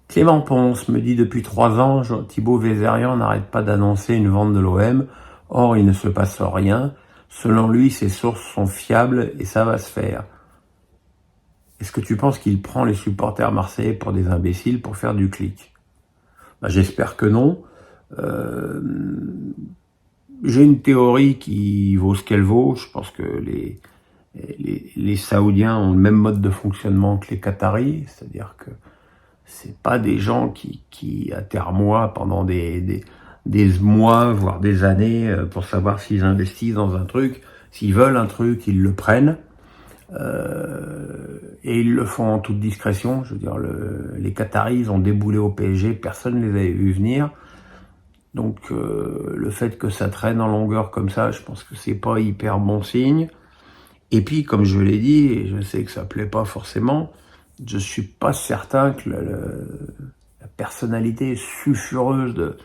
Clément Ponce me dit depuis 3 ans, Thibaut Vézérian n'arrête pas d'annoncer une vente de l'OM. Or, il ne se passe rien. Selon lui, ses sources sont fiables et ça va se faire. Est-ce que tu penses qu'il prend les supporters marseillais pour des imbéciles pour faire du clic? J'espère que non. Euh, J'ai une théorie qui vaut ce qu'elle vaut. Je pense que les Saoudiens ont le même mode de fonctionnement que les Qataris, c'est-à-dire que c'est pas des gens qui atermoient pendant des mois, voire des années, pour savoir s'ils investissent dans un truc. S'ils veulent un truc, ils le prennent. Et ils le font en toute discrétion. Je veux dire, les Qataris, ils ont déboulé au PSG, personne ne les avait vu venir. Donc le fait que ça traîne en longueur comme ça, je pense que c'est pas hyper bon signe. Et puis, comme je l'ai dit, et je sais que ça plaît pas forcément, je suis pas certain que la personnalité sulfureuse de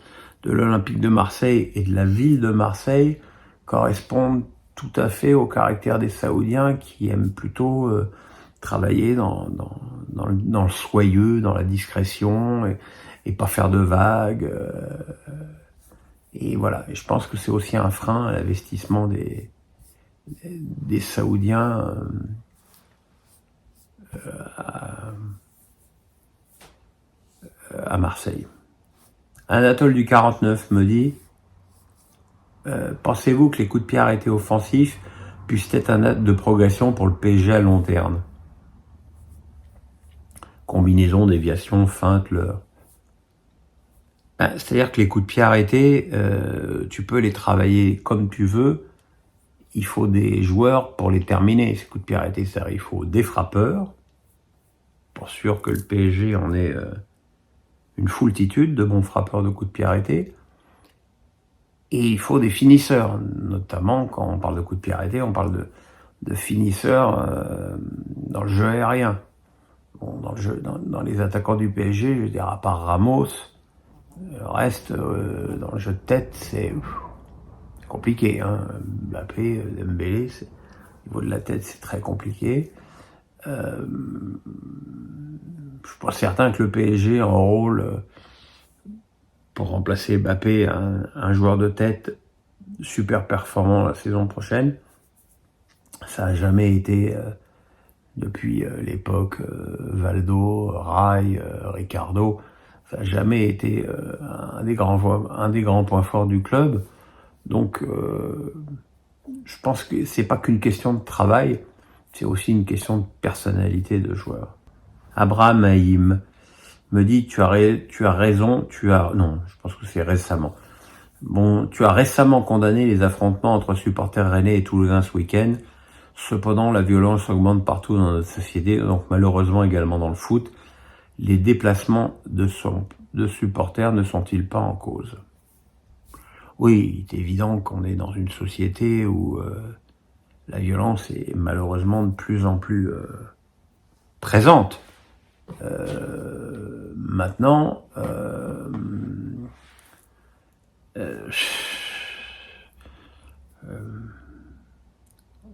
l'Olympique de Marseille et de la ville de Marseille correspondent tout à fait au caractère des Saoudiens qui aiment plutôt travailler dans le soyeux, dans la discrétion et pas faire de vagues. Et voilà, et je pense que c'est aussi un frein à l'investissement des Saoudiens à Marseille. Anatole du 49 me dit pensez-vous que les coups de pied arrêtés offensifs puissent être un acte de progression pour le PSG à long terme? Combinaison, déviation, feinte, leurre. C'est-à-dire que les coups de pied arrêtés, tu peux les travailler comme tu veux. Il faut des joueurs pour les terminer. Ces coups de pied arrêtés, c'est-à-dire il faut des frappeurs, pour sûr que le PSG en ait une foultitude de bons frappeurs de coups de pied arrêtés. Et il faut des finisseurs, notamment quand on parle de coups de pied arrêtés, on parle de finisseurs dans le jeu aérien. Bon, dans les attaquants du PSG, je veux dire, à part Ramos, le reste, dans le jeu de tête, c'est compliqué. Mbappé, Dembélé, au niveau de la tête, c'est très compliqué. Je suis pas certain que le PSG enrôle pour remplacer Mbappé un joueur de tête super performant la saison prochaine. Ça n'a jamais été, depuis l'époque Valdo, Rai, Ricardo, ça n'a jamais été un des grands points forts du club. Donc, je pense que c'est pas qu'une question de travail, c'est aussi une question de personnalité de joueur. Abraham Haïm me dit tu as raison, non, je pense que c'est récemment. Bon, tu as récemment condamné les affrontements entre supporters rennais et toulousains ce week-end. Cependant, la violence augmente partout dans notre société, donc malheureusement également dans le foot. Les déplacements de supporters ne sont-ils pas en cause? Oui, il est évident qu'on est dans une société où la violence est malheureusement de plus en plus présente. Maintenant,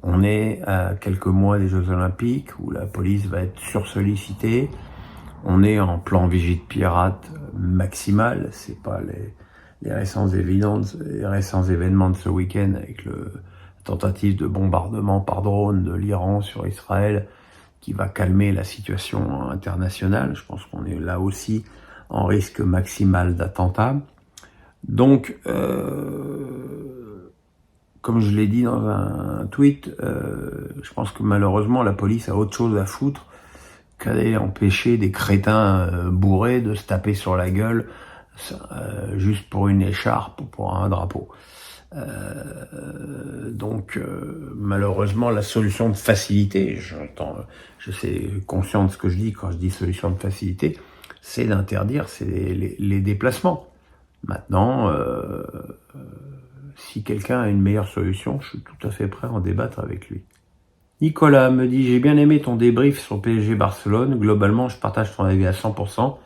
on est à quelques mois des Jeux Olympiques où la police va être sursollicitée. On est en plan vigie de pirate maximal. C'est pas les récents événements de ce week-end avec la tentative de bombardement par drone de l'Iran sur Israël qui va calmer la situation internationale. Je pense qu'on est là aussi en risque maximal d'attentat. Donc, comme je l'ai dit dans un tweet, je pense que malheureusement la police a autre chose à foutre qu'aller empêcher des crétins bourrés de se taper sur la gueule juste pour une écharpe ou pour un drapeau. Donc malheureusement la solution de facilité, je suis conscient de ce que je dis quand je dis solution de facilité, c'est d'interdire les déplacements. Maintenant, si quelqu'un a une meilleure solution, je suis tout à fait prêt à en débattre avec lui. Nicolas me dit, j'ai bien aimé ton débrief sur PSG Barcelone. Globalement, je partage ton avis à 100%.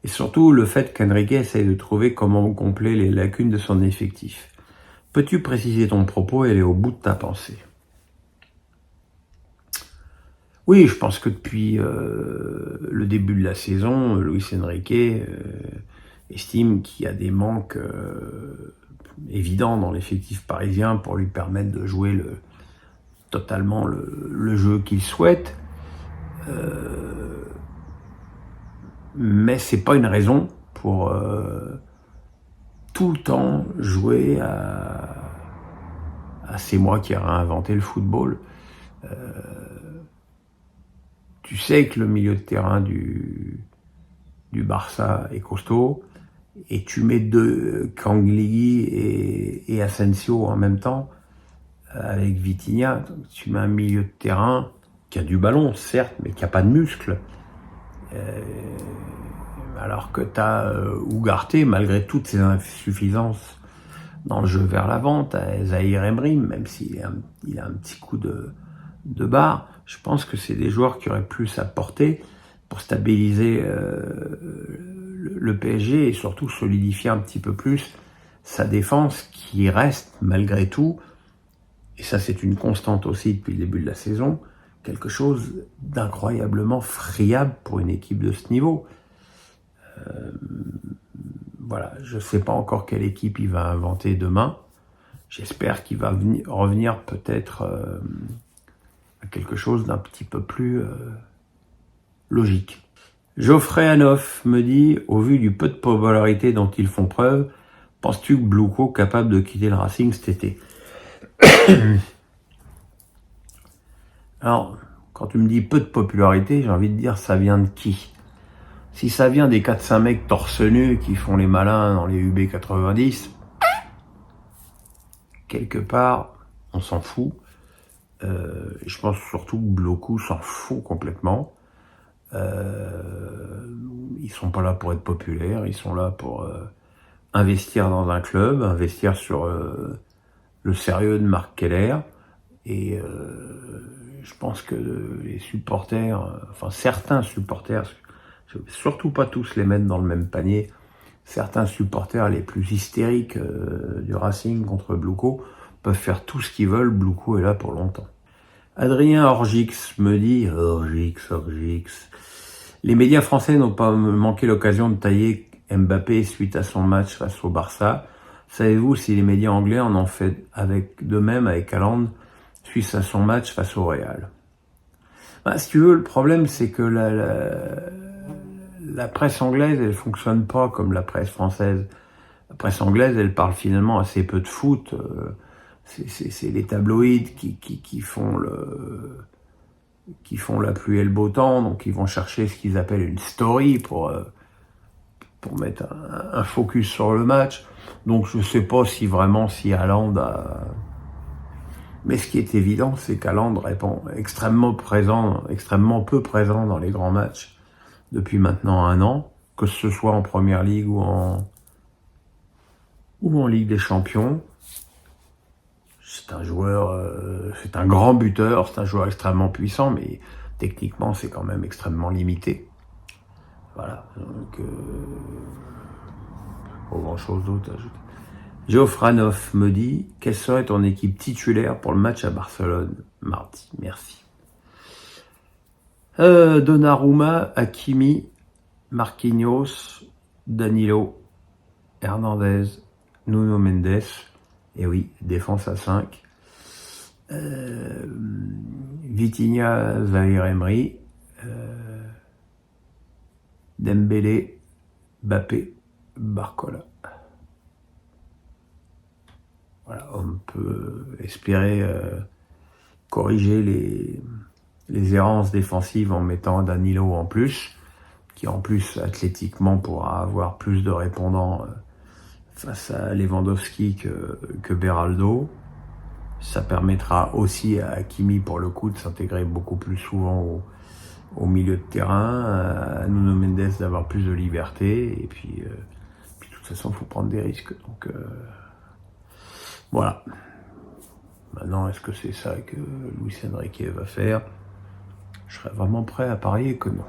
Et surtout, le fait qu'Enrique essaye de trouver comment combler les lacunes de son effectif. Peux-tu préciser ton propos et aller au bout de ta pensée? Oui, je pense que depuis le début de la saison, Luis Enrique estime qu'il y a des manques évidents dans l'effectif parisien pour lui permettre de jouer totalement le jeu qu'il souhaite. Mais c'est pas une raison pour tout le temps jouer à c'est moi qui ai réinventé le football. Tu sais que le milieu de terrain du Barça est costaud, et tu mets Kangli et Asensio en même temps, avec Vitinha, tu mets un milieu de terrain qui a du ballon, certes, mais qui a pas de muscles. Alors que tu as Ugarte, malgré toutes ses insuffisances dans le jeu vers l'avant, tu as Zahir Emery, même s'il a un petit coup de barre. Je pense que c'est des joueurs qui auraient plus à porter pour stabiliser le PSG et surtout solidifier un petit peu plus sa défense qui reste malgré tout, et ça c'est une constante aussi depuis le début de la saison, quelque chose d'incroyablement friable pour une équipe de ce niveau. Voilà, je ne sais pas encore quelle équipe il va inventer demain. J'espère qu'il va revenir peut-être à quelque chose d'un petit peu plus logique. Geoffrey Hanoff me dit, au vu du peu de popularité dont ils font preuve, penses-tu que Bluco capable de quitter le Racing cet été? Alors, quand tu me dis peu de popularité, j'ai envie de dire, ça vient de qui? Si ça vient des 4-5 mecs torse nu qui font les malins dans les UB 90, quelque part, on s'en fout. Je pense surtout que Bloku s'en fout complètement. Ils sont pas là pour être populaires, ils sont là pour investir dans un club, investir sur le sérieux de Marc Keller. Et je pense que les supporters, enfin certains supporters, je vais surtout pas tous les mettre dans le même panier, certains supporters les plus hystériques du Racing contre Bluco peuvent faire tout ce qu'ils veulent, Bluco est là pour longtemps. Adrien Orgix me dit, Orgix, les médias français n'ont pas manqué l'occasion de tailler Mbappé suite à son match face au Barça. Savez-vous si les médias anglais en ont fait de même avec Haaland suite à son match face au Real? Si tu veux, le problème c'est que la presse anglaise, elle fonctionne pas comme la presse française. La presse anglaise, elle parle finalement assez peu de foot. C'est les tabloïds qui font la pluie et le beau temps, donc ils vont chercher ce qu'ils appellent une story pour mettre un focus sur le match. Donc je sais pas si Haaland a... Mais ce qui est évident, c'est qu'Haaland répond extrêmement peu présent dans les grands matchs depuis maintenant 1 an, que ce soit en Première Ligue ou en Ligue des Champions. C'est un joueur, c'est un grand buteur, c'est un joueur extrêmement puissant, mais techniquement c'est quand même extrêmement limité. Voilà, donc pas grand chose d'autre à ajouter. Geoffranoff me dit, quelle serait ton équipe titulaire pour le match à Barcelone mardi? Merci. Donnarumma, Hakimi, Marquinhos, Danilo, Hernandez, Nuno Mendes, et oui, défense à 5. Vitinha, Zahir Emery, Dembélé, Mbappé, Barcola. Voilà, on peut espérer corriger les errances défensives en mettant Danilo en plus, qui en plus athlétiquement pourra avoir plus de répondants face à Lewandowski que Beraldo. Ça permettra aussi à Hakimi pour le coup de s'intégrer beaucoup plus souvent au milieu de terrain, à Nuno Mendes d'avoir plus de liberté, et puis de toute façon il faut prendre des risques. Donc voilà. Maintenant, est-ce que c'est ça que Luis Enrique va faire? Je serais vraiment prêt à parier que non.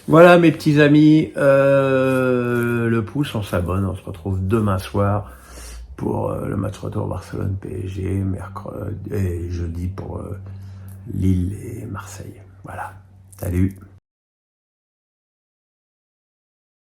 Voilà mes petits amis, le pouce, on s'abonne, on se retrouve demain soir pour le match retour Barcelone-PSG, mercredi et jeudi pour Lille et Marseille. Marseille. Voilà. Salut.